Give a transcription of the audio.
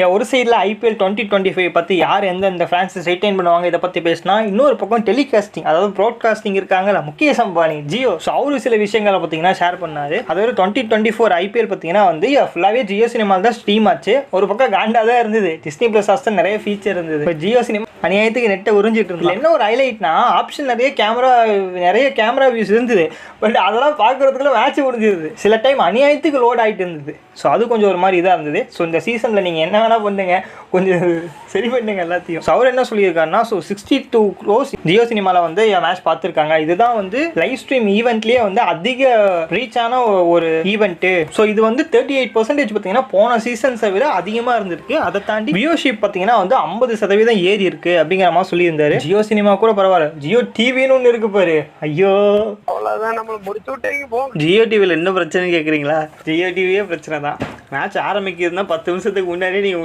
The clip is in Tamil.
ஒரு சைடில் ஐபிஎல் 2025 பற்றி யார் எந்தெந்த ஃப்ரான்சைஸ் ரிட்டைன் பண்ணுவாங்க இதை பற்றி பேசினா, இன்னொரு பக்கம் டெலிகாஸ்டிங் அதாவது ப்ராட்காஸ்டிங் இருக்காங்கல்ல முகேஷ் அம்பானி ஜியோ. ஸோ அவரு சில விஷயங்களை பார்த்தீங்கன்னா ஷேர் பண்ணாரு. அதாவது 2024 ஐபிஎல் பார்த்தீங்கன்னா வந்து ஃபுல்லாகவே ஜியோ சினிமாவில் தான் ஸ்ட்ரீம் ஆச்சு. ஒரு பக்கம் காண்டா தான் இருந்தது. டிஸ்னி பிளஸ் ஹாஸ்டர் நிறைய ஃபீச்சர் இருந்தது. இப்போ ஜியோ சினிமா அநியாயத்துக்கு நெட்டை உறிஞ்சிட்டு இருந்தது. என்ன ஒரு ஹைலைட்னா ஆப்ஷன் நிறைய கேமரா வியூஸ் இருந்தது. பட் அதெல்லாம் பார்க்குறதுக்குள்ள மேட்ச் முடிஞ்சிருது. சில டைம் அநியாயத்துக்கு லோட் ஆகிட்டு இருந்தது. ஸோ அது கொஞ்சம் ஒரு மாதிரி இதாக இருந்தது. ஸோ இந்த சீசனில் நீங்கள் என்ன வேணால் பண்ணுங்க, கொஞ்சம் சரி பண்ணுங்க எல்லாத்தையும். ஸோ அவர் என்ன சொல்லியிருக்காருன்னா, ஸோ 62 crores ஜியோ சினிமாவில் வந்து என் மேட்ச் பார்த்துருக்காங்க. இதுதான் வந்து லைவ் ஸ்ட்ரீம் ஈவெண்ட்லேயே வந்து அதிக ரீச்சான ஒரு ஈவெண்ட்டு. ஸோ இது வந்து 38% பார்த்தீங்கன்னா போன சீசன்ஸை விட அதிகமாக இருந்திருக்கு. அதை தாண்டி வியூஷிப் பார்த்தீங்கன்னா வந்து 50% ஏறி இருக்கு அப்படிங்கிற மாதிரி சொல்லியிருந்தாரு. ஜியோ சினிமா கூட பரவாயில்ல, ஜியோ டிவின்னு ஒன்று இருக்கு பாரு. ஐயோ அவ்வளோதான், நம்மளை முடிச்சு விட்டீங்க போ. ஜியோ டிவியில் என்ன பிரச்சனை கேட்குறீங்களா? ஜியோ டிவியே பிரச்சனை தான். மேட்ச் ஆரம்பிக்கிறதுனா 10 நிமிஷத்துக்கு முன்னாடி நீங்கள்